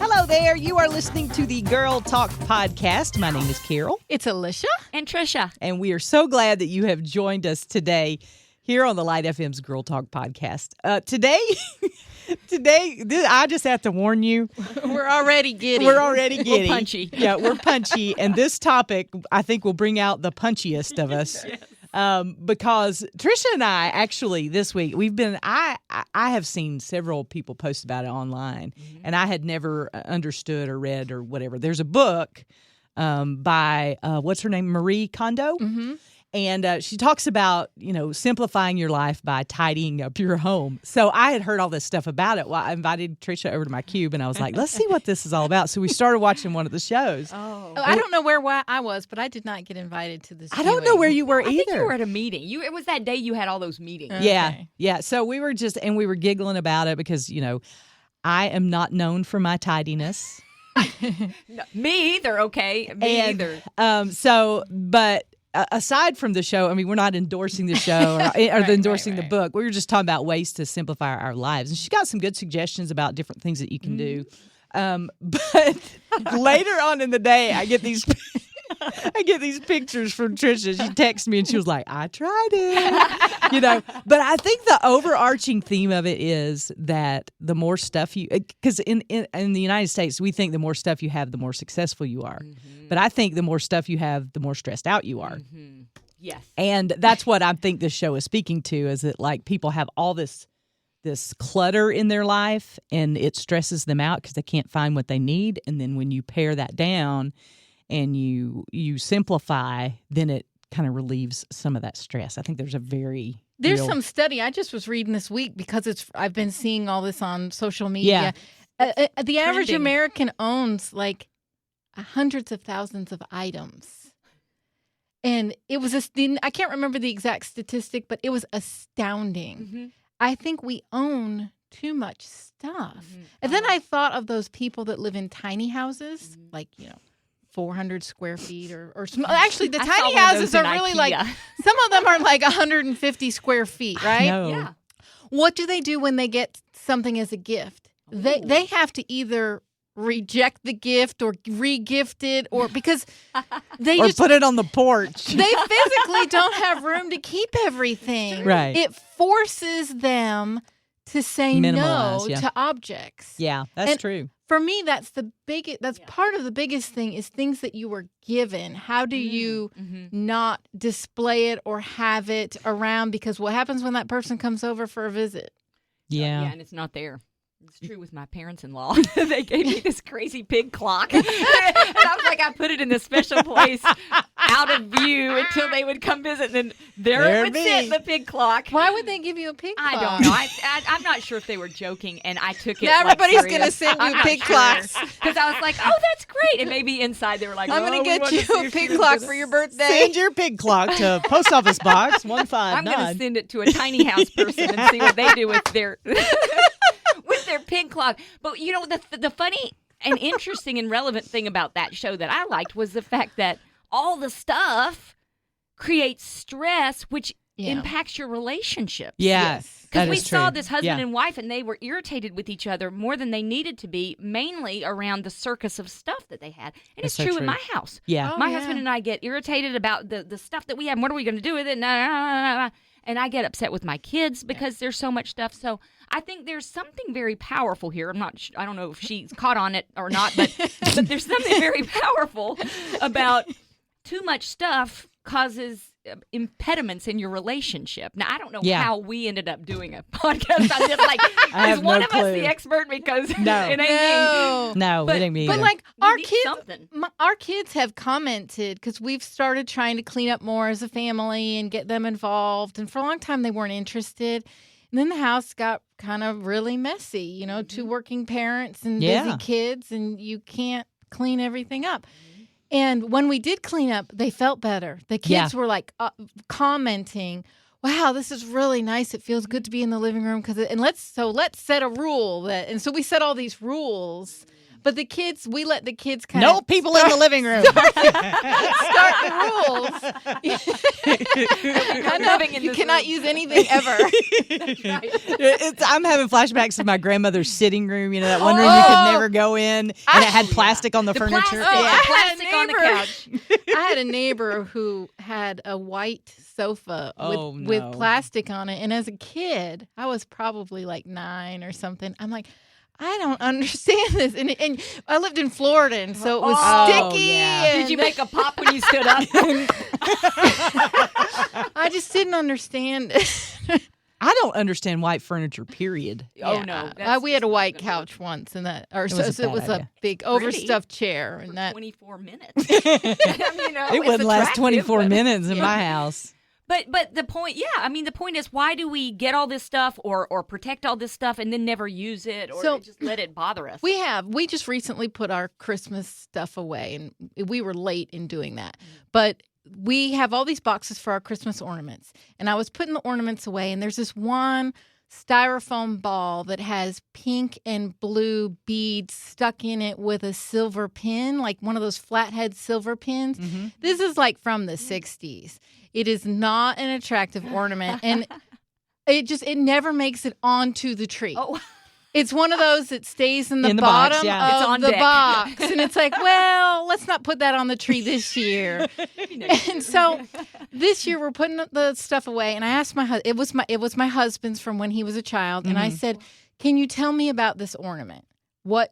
Hello there. You are listening to the Girl Talk podcast. My name is Carol. It's Alicia. And Trisha. And we are so glad that you have joined us today here on the Light FM's Girl Talk podcast. Today, I just have to warn you. We're already giddy. We're already punchy. Yeah, we're punchy. And this topic, I think, will bring out the punchiest of us. Yes. Because Trisha and I actually this week I have seen several people post about it online, and I had never understood or read or whatever. There's a book by what's her name, Marie Kondo. Mm-hmm. And she talks about, simplifying your life by tidying up your home. So I had heard all this stuff about it. Well, I invited Trisha over to my cube, and I was like, let's see what this is all about. So we started watching one of the shows. Oh, I don't know where I was, but I did not get invited to this. I don't know where you were either. I think you were at a meeting. It was that day you had all those meetings. Okay. Yeah. So we were we were giggling about it because, I am not known for my tidiness. No, me either, okay? Me either. But aside from the show, I mean, we're not endorsing the show or endorsing the book. We were just talking about ways to simplify our lives. And she got some good suggestions about different things that you can do. But later on in the day, I get these pictures from Trisha. She texts me and she was like, I tried it. But I think the overarching theme of it is that the more stuff because in the United States, we think the more stuff you have, the more successful you are. Mm-hmm. But I think the more stuff you have, the more stressed out you are. Mm-hmm. Yes. And that's what I think this show is speaking to, is that like people have all this clutter in their life and it stresses them out because they can't find what they need. And then when you pare that down and you simplify, then it kind of relieves some of that stress. I think there's some study I just was reading this week because I've been seeing all this on social media. Yeah. The average American owns like hundreds of thousands of items. And it was I can't remember the exact statistic, but it was astounding. Mm-hmm. I think we own too much stuff. Mm-hmm. And then I thought of those people that live in tiny houses, like, 400 square feet or small. Actually, the tiny houses are really like, some of them are like 150 square feet, right? Yeah. What do they do when they get something as a gift? They have to either reject the gift or re-gift it, or because they or just put it on the porch. They physically don't have room to keep everything. Right. It forces them to say no to objects. Yeah, that's true. For me, that's part of the biggest thing is things that you were given. How do you not display it or have it around? Because what happens when that person comes over for a visit? Yeah. Yeah, and it's not there. It's true with my parents-in-law. They gave me this crazy pig clock. And I was like, I put it in this special place out of view until they would come visit. And then there it would sit, the pig clock. Why would they give you a pig clock? I don't know. I'm not sure if they were joking, and I took it Now everybody's going to serious. send you pig clocks. Because I was like, oh, that's great. And maybe inside they were like, I'm going to get you a pig clock for your birthday. Send your pig clock to Post Office Box 159. I'm going to send it to a tiny house person and see what they do with their... with their pig clock. But, the funny and interesting and relevant thing about that show that I liked was the fact that all the stuff creates stress, which impacts your relationships. Yes. Because we saw this husband and wife, and they were irritated with each other more than they needed to be, mainly around the circus of stuff that they had. And it's true in my house. Yeah. My husband and I get irritated about the stuff that we have. And what are we going to do with it? And I get upset with my kids because there's so much stuff. So I think there's something very powerful here. I don't know if she's caught on it or not, but there's something very powerful about too much stuff causes impediments in your relationship. Now, I don't know how we ended up doing a podcast on this. Like, is one of us the expert? Because it ain't me. No, it ain't me either. But like our kids have commented because we've started trying to clean up more as a family and get them involved. And for a long time, they weren't interested. And then the house got kind of really messy, two working parents and busy kids, and you can't clean everything up. And when we did clean up, they felt better. The kids were like commenting, wow, this is really nice. It feels good to be in the living room. Let's set a rule and so we set all these rules. But the kids, we let the kids kind No of people in the living room. start the rules. I know, living in you this cannot room. use anything ever. I'm having flashbacks to my grandmother's sitting room. You know, that one room you could never go in, and it had plastic on the furniture. plastic. I had a Plastic on the neighbor- couch. I had a neighbor who had a white sofa Oh, with no. plastic on it. And as a kid, I was probably like 9 or something. I'm like, I don't understand this. And I lived in Florida, and so it was Oh, sticky. yeah. and Did you make a pop when you stood up? I just didn't understand it. I don't understand white furniture, period. Oh, no. We had a white couch once, and that, or was so a it was bad a idea. big overstuffed chair, and that. 24 minutes. I mean, It wouldn't last attractive, 24 but- minutes in my house. But the point, the point is, why do we get all this stuff or protect all this stuff and then never use it or So- just let it bother us? We just recently put our Christmas stuff away, and we were late in doing that. But we have all these boxes for our Christmas ornaments, and I was putting the ornaments away, and there's this one styrofoam ball that has pink and blue beads stuck in it with a silver pin, like one of those flathead silver pins. This is like from the 60s. It is not an attractive ornament, and it never makes it onto the tree. Oh, It's one of those that stays in the box, bottom yeah. It's of on the deck. box. And it's like, well, let's not put that on the tree this year. And so this year we're putting the stuff away, and I asked my husband, it was my husband's from when he was a child, and I said, "Can you tell me about this ornament? What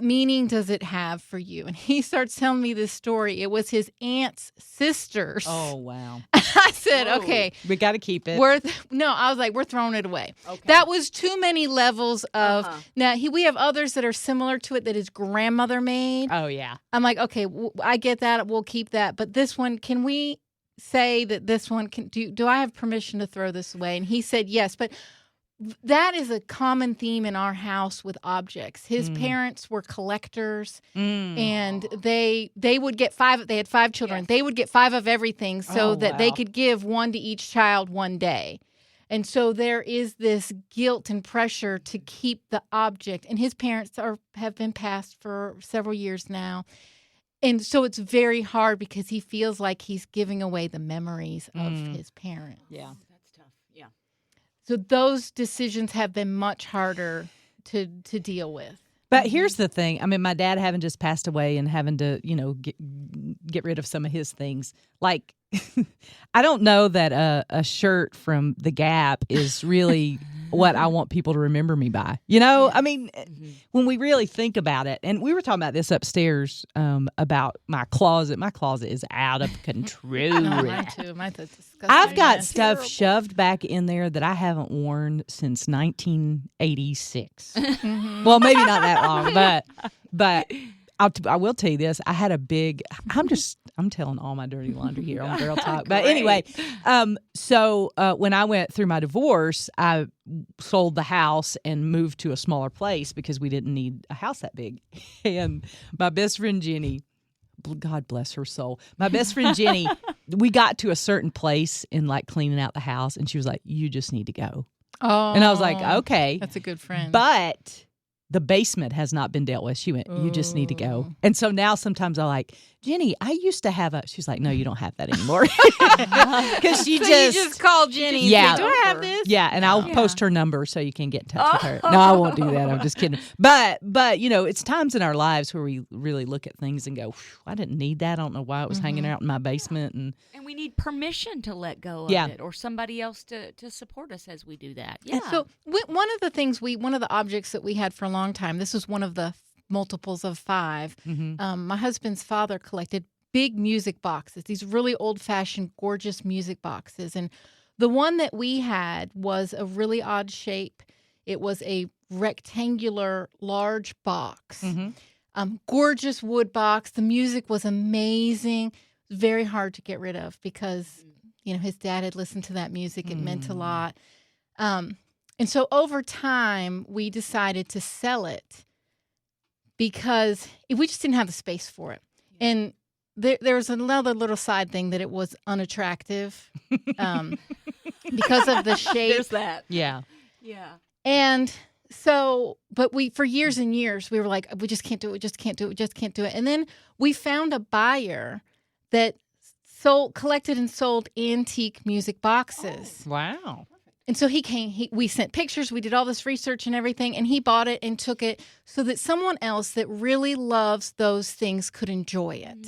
meaning does it have for you?" And he starts telling me this story. It was his aunt's sister's. Oh, wow. I said, Whoa. "Okay, We got to keep it. I was like, we're throwing it away." Okay. That was too many levels of. Uh-huh. Now we have others that are similar to it that his grandmother made. Oh, yeah. I'm like, okay, I get that. We'll keep that. But this one, can we say that this one can do I have permission to throw this away? And he said yes. But that is a common theme in our house with objects. His parents were collectors, and they would get 5. They had 5 children. Yes. They would get 5 of everything so Oh, that they wow. could give 1 to each child one day. And so there is this guilt and pressure to keep the object. And his parents have been passed for several years now. And so it's very hard because he feels like he's giving away the memories of his parents. Yeah. That's tough. Yeah. So those decisions have been much harder to deal with. But here's the thing. I mean, my dad having just passed away and having to, get rid of some of his things. Like, I don't know that a shirt from The Gap is really what I want people to remember me by. I mean, when we really think about it, and we were talking about this upstairs about my closet. My closet is out of control. No, mine too. Mine's a disgusting I've got mess. stuff shoved back in there that I haven't worn since 1986. Well, maybe not that long, but I will tell you this. I had a big. I'm telling all my dirty laundry here on Girl Talk. But anyway, so when I went through my divorce, I sold the house and moved to a smaller place because we didn't need a house that big. And my best friend Jenny, God bless her soul. My best friend Jenny, we got to a certain place in like cleaning out the house, and she was like, "You just need to go." Oh, And I was like, "Okay." that's a good friend. But the basement has not been dealt with. She went, "You just need to go." And so now sometimes I'm like, "Jenny, I used to have a," she's like, "No, you don't have that anymore." Because she so just, you just call Jenny. and Yeah. say, do I have this? yeah, and I'll post her number so you can get in touch with her. No, I won't do that. I'm just kidding. But it's times in our lives where we really look at things and go, "I didn't need that. I don't know why it was hanging out in my basement." And And we need permission to let go of Yeah. it or somebody else to support us as we do that. And Yeah. so one of the objects that we had for a long time, this was one of the multiples of 5. My husband's father collected big music boxes, these really old-fashioned, gorgeous music boxes. And the one that we had was a really odd shape. It was a rectangular, large box. Gorgeous wood box. The music was amazing. Very hard to get rid of because, his dad had listened to that music. It meant a lot. And so over time, we decided to sell it because we just didn't have the space for it. And there was another little side thing that it was unattractive because of the shape. There's that. yeah. Yeah. And but for years and years, we were like, we just can't do it. We just can't do it. We just can't do it. And then we found a buyer that collected and sold antique music boxes. Wow. And so he came, we sent pictures, we did all this research and everything, and he bought it and took it so that someone else that really loves those things could enjoy it.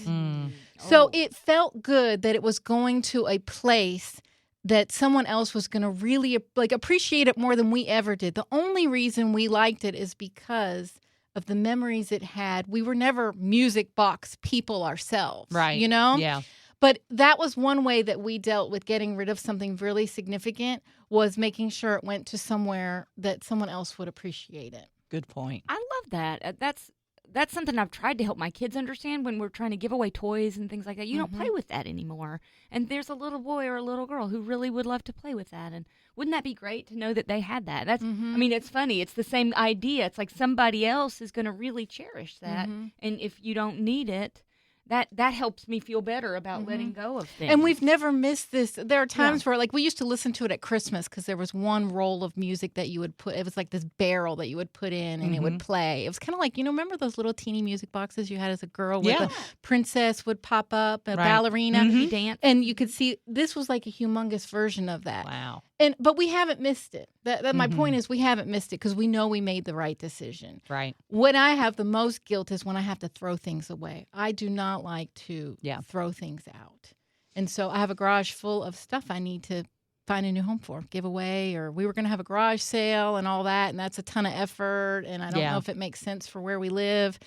So it felt good that it was going to a place that someone else was going to really appreciate it more than we ever did. The only reason we liked it is because of the memories it had. We were never music box people ourselves, Right. You know? Yeah. But that was one way that we dealt with getting rid of something really significant, was making sure it went to somewhere that someone else would appreciate it. Good point. I love that. That's something I've tried to help my kids understand when we're trying to give away toys and things like that. You don't play with that anymore. And there's a little boy or a little girl who really would love to play with that. And wouldn't that be great to know that they had that? That's, I mean, it's funny. It's the same idea. It's like somebody else is going to really cherish that. And if you don't need it, that helps me feel better about letting go of things. And we've never missed this. There are times where, like, we used to listen to it at Christmas because there was one roll of music that you would put. It was like this barrel that you would put in and it would play. It was kind of like, remember those little teeny music boxes you had as a girl where the princess would pop up, a ballerina, dance. and you could see this was like a humongous version of that. Wow. But we haven't missed it. That my point is, we haven't missed it because we know we made the right decision. Right. When I have the most guilt is when I have to throw things away. I do not like to throw things out. And so I have a garage full of stuff I need to find a new home for, give away, or we were going to have a garage sale and all that, and that's a ton of effort, and I don't know if it makes sense for where we live.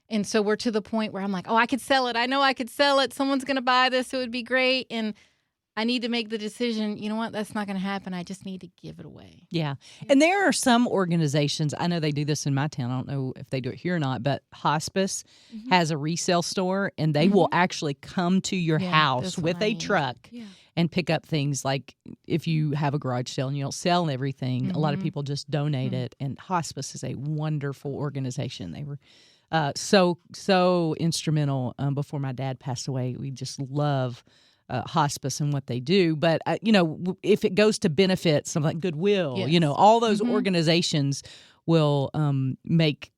And so we're to the point where I'm like, oh, I could sell it. I know I could sell it. Someone's going to buy this. It would be great. And I need to make the decision, you know what, that's not going to happen. I just need to give it away. Yeah. And there are some organizations, I know they do this in my town. I don't know if they do it here or not, but Hospice has a resale store, and they will actually come to your house with a truck and pick up things. Like if you have a garage sale and you don't sell everything, a lot of people just donate it. And Hospice is a wonderful organization. They were so instrumental before my dad passed away. We just love hospice and what they do. But, if it goes to benefit something like Goodwill, all those organizations will make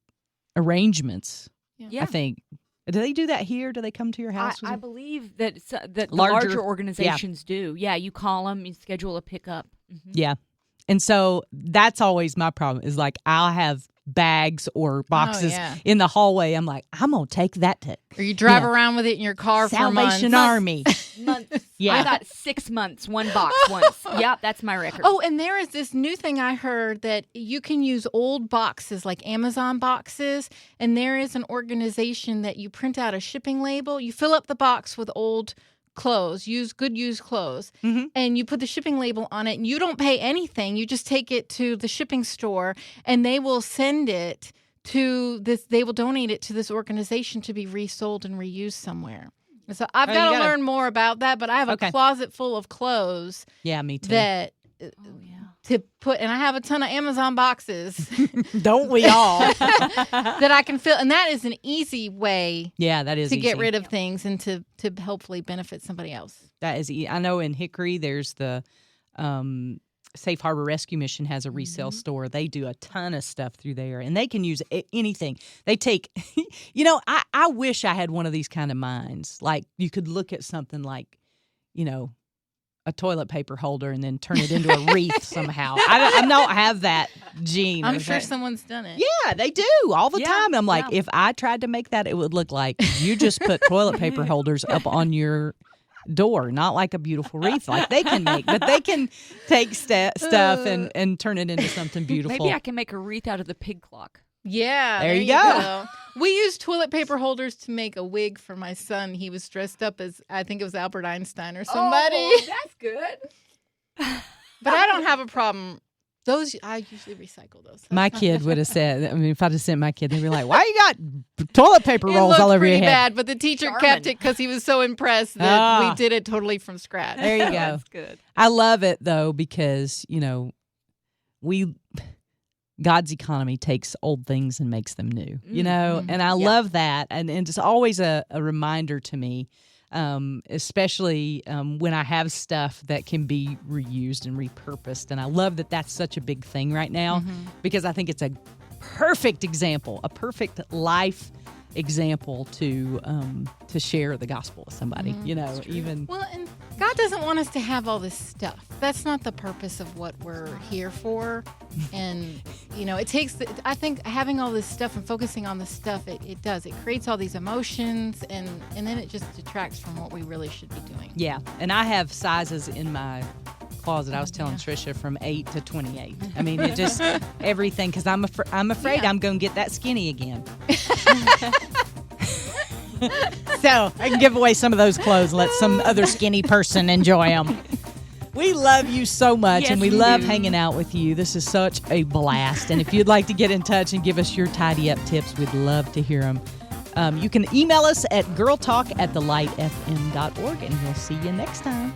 arrangements, I think. Do they do that here? Do they come to your house? I believe that the larger organizations do. Yeah, you call them, you schedule a pickup. Yeah. And so that's always my problem is like I'll have bags or boxes in the hallway. I'm like, I'm going to take that to... Or you drive around with it in your car for months. Salvation Army. Months. Yeah. I got 6 months, one box once. Yep, that's my record. Oh, and there is this new thing I heard that you can use old boxes like Amazon boxes, and there is an organization that you print out a shipping label. You fill up the box with old clothes, used clothes, and you put the shipping label on it, and you don't pay anything. You just take it to the shipping store, and they will send it to this. They will donate it to this organization to be resold and reused somewhere. So I've got to learn more about that, but I have a closet full of clothes. Yeah, me too. That to put, and I have a ton of Amazon boxes. Don't we all? That I can fill, and that is an easy way. Yeah, that is to easy. Get rid of things and to hopefully benefit somebody else. That is, I know in Hickory there's the Safe Harbor Rescue Mission has a resale store. They do a ton of stuff through there, and they can use anything. They take, I wish I had one of these kind of minds. Like you could look at something like, a toilet paper holder and then turn it into a wreath somehow. I don't have that gene. I'm sure someone's done it. Yeah, they do all the time. I'm like, if I tried to make that, it would look like you just put toilet paper holders up on your door, not like a beautiful wreath like they can make, but they can take stuff and turn it into something beautiful. Maybe I can make a wreath out of the pig clock. Yeah, there you go. We used toilet paper holders to make a wig for my son. He was dressed up as, I think it was Albert Einstein or somebody. Oh, that's good. But I don't have a problem. Those, I usually recycle those. My kid would have said, if I'd have sent my kid, they'd be like, why you got toilet paper rolls all over your head? It looked pretty bad, but the teacher kept it because he was so impressed that we did it totally from scratch. There you go. That's good. I love it, though, because, God's economy takes old things and makes them new, and I love that. And it's always a reminder to me especially when I have stuff that can be reused and repurposed. And I love that that's such a big thing right now because I think it's a perfect example, a perfect life example to share the gospel with somebody. You know, even Well, and God doesn't want us to have all this stuff. That's not the purpose of what we're here for. And, you know, it takes, I think having all this stuff and focusing on this stuff, it does. It creates all these emotions and then it just detracts from what we really should be doing. yeah. And I have sizes in my closet. I was telling Trisha from 8 to 28. I mean, it just everything because I'm afraid I'm going to get that skinny again. So I can give away some of those clothes and let some other skinny person enjoy them. We love you so much, Yes, and we we love do. hanging out with you. This is such a blast. And if you'd like to get in touch and give us your tidy up tips, we'd love to hear them. You can email us at girltalk@thelightfm.org, and we'll see you next time.